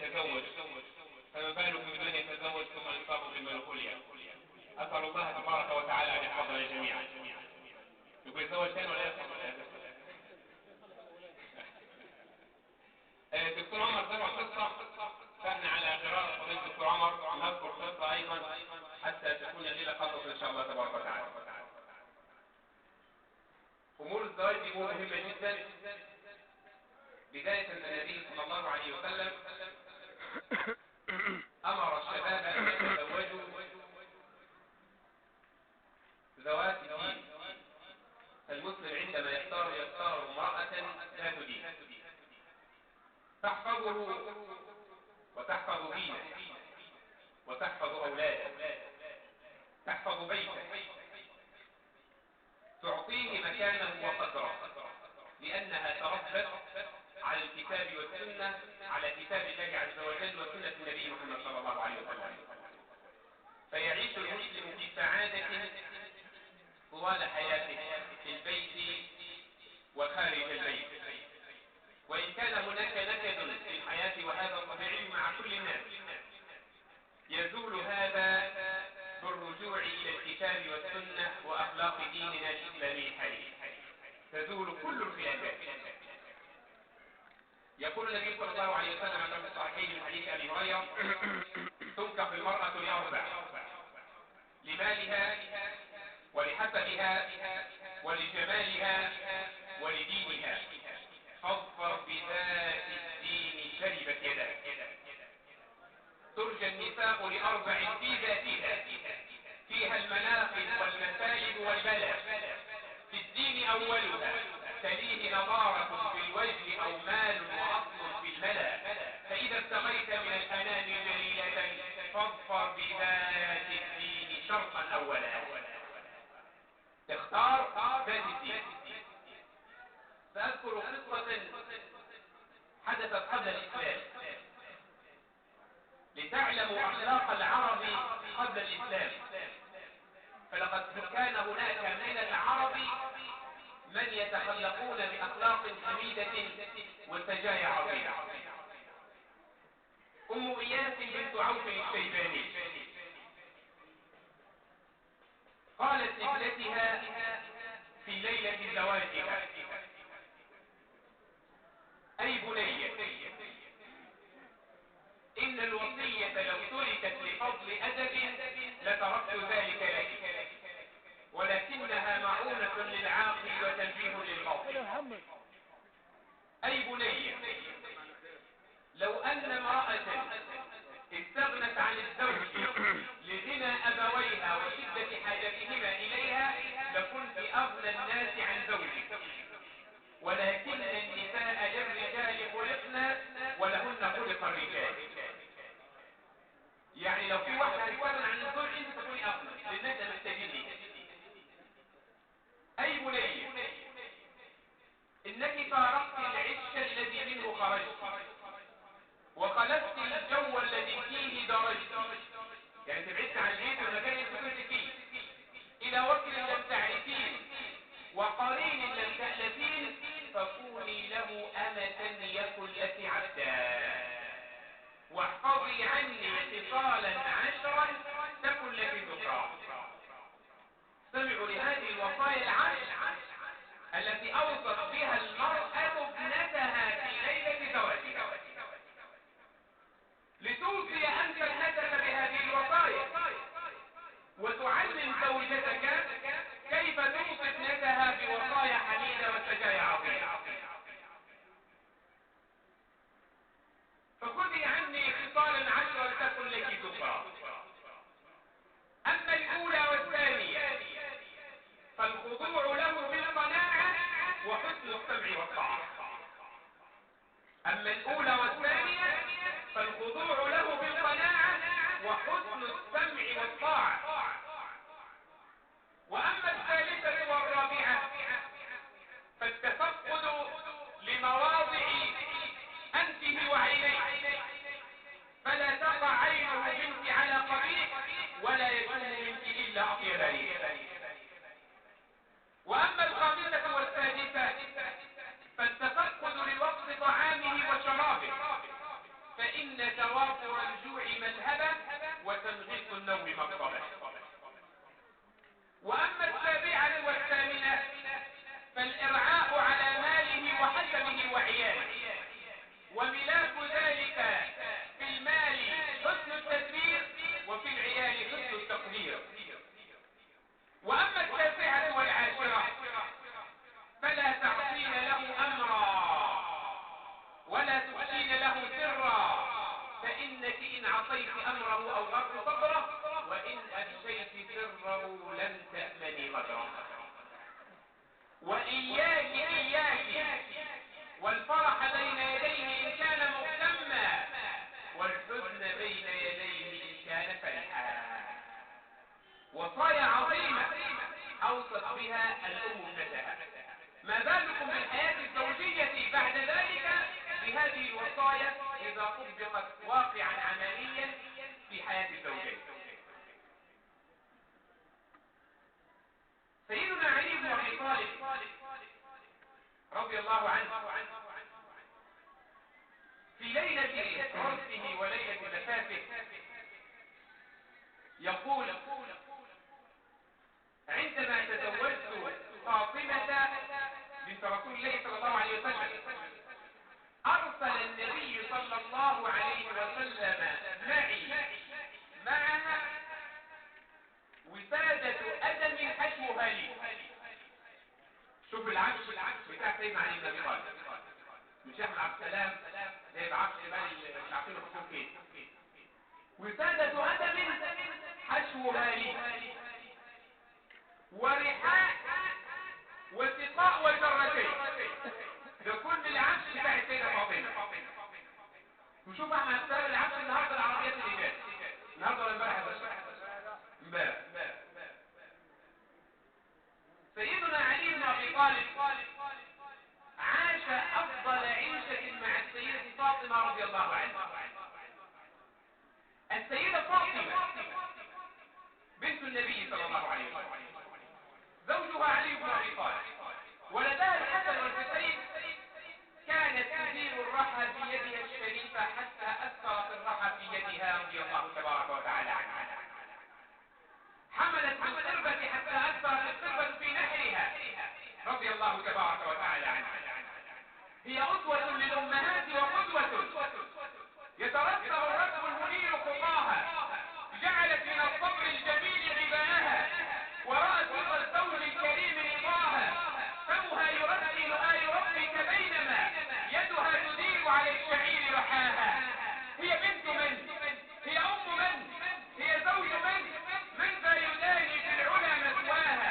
يتزوج، فما بالك بمن يتزوج ثم يصاب بالمنوفوليا؟ أسأل الله تبارك وتعالى أن يحفظنا جميعا. يبقى يتزوج ثاني ولا يحفظ ولا يحفظ؟ دكتور عمر ذكر قصة، فاحنا على غرار فضيلة الدكتور عمر نذكر قصة أيضا حتى تكون الليلة قصص إن شاء الله تبارك وتعالى. أمور الزواج دي أمور مهمة جدا. بداية النبي صلى الله عليه وسلم أمر الشباب أن يتزوجوا ذوات الدين. المسلم عندما يختار امرأة ذات دين تحفظه وتحفظ دينه وتحفظ أولاده، تحفظ بيته، تعطيه مكانه وقدره، لأنها تربت على الكتاب والسنة، على كتاب الله عز وجل وسنة النبي محمد صلى الله عليه وسلم. فيعيش المسلم في سعادة طوال حياته في البيت وخارج البيت. وإن كان هناك نكد في الحياة وهذا طبيعي مع كل الناس، يزول هذا بالرجوع إلى الكتاب والسنة وأخلاق ديننا الإسلامي الحديث، تزول كل الخلافات. يقول النبي صلى الله عليه وسلم في الصحيحين من حديث أبي هريرة: تنكح المرأة لأربع: لمالها ولحسبها ولجمالها ولدينها، فاظفر بذات الدين شربت يدك. ترجى النساء لأربع في ذاتها: فيها المناقب والمسالب والبلاء، في الدين أولها، تليه نضارة في الوجه أو مال وأصل في الملا، فإذا ابتغيت من الأنام جليلة فاظفر بذات الدين شرطا أولا. تختار ذات الدين. سأذكر قصة حدثت قبل الإسلام لتعلموا أخلاق العرب قبل الإسلام. فلقد كان هناك من العرب من يتخلقون بأخلاق حميدة وسجايا عظيمة. أم إياس بنت عوف الشيباني قالت لابنتها في ليلة زواجها: أي بني، إن الوصية لو تركت لفضل أدب لتركت ذلك لك، ولكنها معونة للعاقل وتنبيه للباطل. أي بني، لو أن امرأة استغنت عن الزوج لغنى أبويها وشدة حاجتهما إليها لكنت أغنى الناس عن زوجك، ولكن النساء للرجال خلقنا ولهن خلق الرجال. يعني لو في واحدة هتستغنى عن الزوج انت تكوني أغنى، للناس محتاجين. أي بني، إنك فارقت العش الذي منه خرجت وخلفت الجو الذي فيه درجت، يعني تبعدت عن البيت والمكان اللي كنت فيه، إلى وكل لم تعرفين وقرين لم تألفين، فكوني له أمة يكن لك عبدا، واحفظي عني خصالا عشرا تكن لك ذكرى. استمعوا لهذه الوصايا العشر التي أوصت بها المرأة ابنتها في ليلة زواجها. لتوصي أنت ابنتك بهذه الوصايا وتعلم زوجتك كيف توصي ابنتها بوصايا حميدة وسجايا عظيمة. فخذي عني خصالا عشرا تكن لك ذكرى. أما الأولى والثانية فالخضوع له بالقناعة وحسن السمع والطاعة. أما الأولى والثانية فالخضوع له بالقناعة وحسن السمع والطاعة. وأما الثالثة والرابعة فالتفقد لمواضع أنفه وعينيه، فلا تقع عينه منك على قبيح ولا يكون منك إلا أطيب ريح. وأما الخامسة والسادسة فالتفقد لوصف طعامه وشرابه، فإن توافر الجوع ملهبة وتنغيص النوم مقصبة. وأما السابعة والثامنة فالإرعاء على ماله وحسبه وعياله، وملاك ذلك في المال حسن التدبير وفي العيال حسن التقدير. وأما التاسعة والعاشرة فلا تعصين له أمرا ولا تفشين له سرا، فإنك إن عصيت أمره أو غض صدره، وإن أفشيت سره لن تأمني غدره. وإياك والفرح بين يديه إن كان مهتما، والحزن بين يديه إن كان فرحا. وصايا عظيمة أوصت بها الأم ابنتها. ما بالكم بالحياة الزوجية بعد ذلك بهذه الوصايا إذا طبقت واقعا عمليا في حياة الزوجين. سيدنا علي بن أبي طالب رضي الله عنه في ليلة عرسه وليلة زفافه يقول: عندما تزوجت فاطمة بنت رسول الله صلى الله عليه وسلم أرسل النبي صلى الله عليه وسلم معها وسادة أدم حشوها لي. شوف العفش بتاع سيدنا علي بن أبي طالب، مش احمد عبد السلام زي بعفش بقى مش عارفين الخصوم كده. وسادة أدم حشوها لي، ورحاء وسقاء وجرتين. ده كل العفش بتاع السيدة فاطمة. وشوف احنا هنستقبل العفش النهارده العربيات اللي جايه النهارده ولا امبارح؟ امبارح. سيدنا علي بن ابي طالب عاش افضل عيشه مع السيده فاطمه رضي الله عنها. السيده فاطمه بنت النبي صلى الله عليه وسلم زوجها علي بن ابي طالب ولدها الحسن والحسين، كانت تدير الرحى بيدها الشريفه حتى اثرت الرحى في يدها رضي الله تبارك وتعالى عنها. حملت بالقربة حتى اثرت القربة في نحرها رضي الله تبارك وتعالى عنها. هي أسوة للأمهات وقدوة، يترتب الركب المنير خطاها، جعلت من الصبر الجميل غذاءها، ورأت رضا الزوج الكريم رضاها، فمها يرتل آي ربك بينما يدها تدير على الشعير رحاها. هي بنت من؟ هي أم من؟ هي زوج من ذا يداني في العلا مثواها؟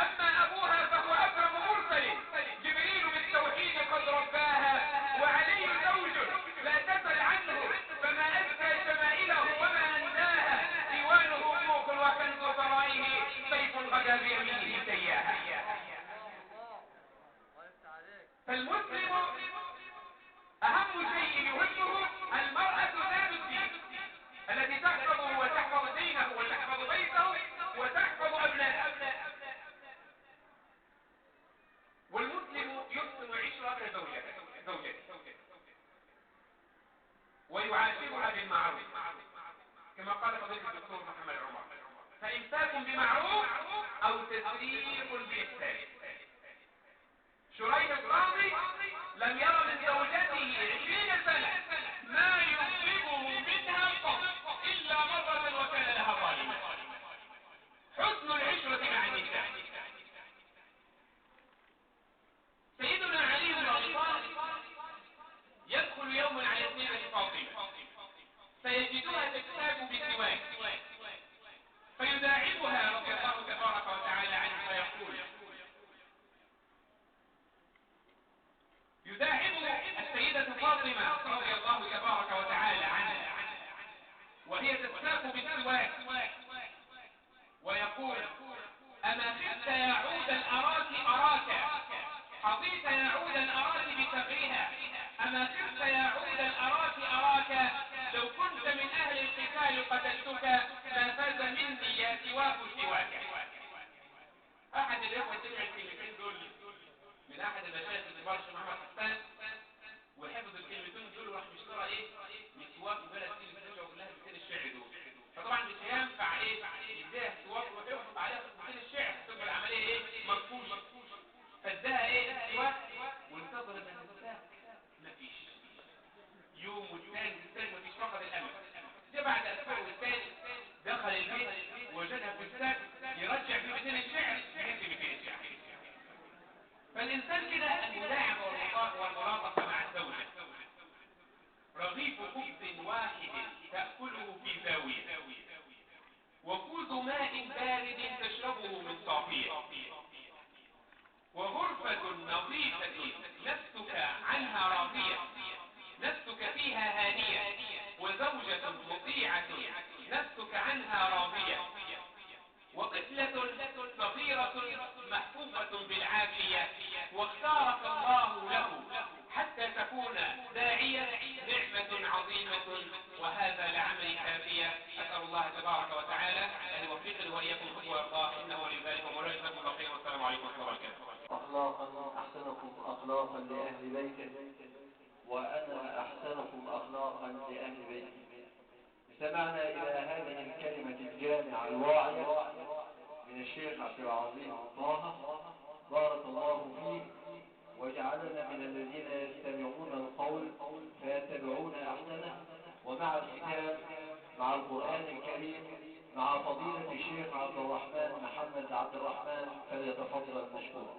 أما أبوها فهو أكرم مرسل، جبريل بالتوحيد قد رباها، وعلي زوج لا تسل عنه فما أزكى شمائله وما أنداها، ديوانه فوق وكنز ثرائه سيف غدا بيمينه سياها. فالمسلم أهم شيء يهمه المرأة ذات الدين التي تحفظه وتحفظ دينه وتحفظ بيته وتحفظ أبنائه. والمسلم يحسن عشرة زوجته ويعاشرها بالمعروف كما قال فضيلة الدكتور محمد عمر: فإمساك بمعروف أو تسريح بإحسان. شريح القاضي لم يرى من زوجته 20 سنة ما يغضبه منها قط إلا مرة وكان لها ظالما. حسن العشرة مع النساء. سيدنا علي بن أبي طالب يدخل يوما على السيدة فاطمة فيجدها تكتاب بسواك، فيداعبها رضي الله تبارك وتعالى عنه فيقول: يداعب السيدة فاطمة رضي الله تبارك وتعالى عنها وهي تستاك بالسواك ويقول: أما خفت يا عود الأراك أراك، حظيت يا عودا أراك بثغرها، أما خفت يا عود الأراك أراك، لو كنت من أهل القتال قتلتك، ما فاز مني يا سواك سواك. أحد الإخوة سمع الكلمتين دول من أحد المشايخ الكبار الشيخ محمد حسان، وحفظ الكلمتين دول وراح مشترى إيه؟ مسواك بعد اسبوع والثاني دخل البيت ووجدها في السقف يرجع في 200 الشعر يكتب 200 الشعر. فالانسان كده المداعبه والملاطفه مع الزوجه. رغيف خبز واحد تأكله في زاوية، وكوز ماء بارد تشربه من صافية، وغرفة نظيفة نفسك عنها راضية، نفسك فيها هانية، وزوجة مطيعة نفسك عنها راضية، وطفلة صغيرة محفوظة بالعافية، واختارك الله له حتى تكون داعية، نعمة عظيمة وهذا لعمل كافية. أسأل الله تبارك وتعالى أن يوفقني وإياكم الحب ويرضاه، إنه ولي ذلك ومولاي. جزاكم الله خيرا، والسلام عليكم ورحمة الله وبركاته. أخلاقا أحسنكم أخلاقا لأهل بيته، وأنا أحسنكم أخلاقا لأهل بيتي. استمعنا إلى هذه الكلمة الجامعة الواعية من الشيخ عبد العظيم طه، بارك الله فيه، واجعلنا من الذين يستمعون القول فيتبعون أحسنه. ومع الختام مع القرآن الكريم مع فضيلة الشيخ عبد الرحمن محمد عبد الرحمن، فليتفضل مشكورا.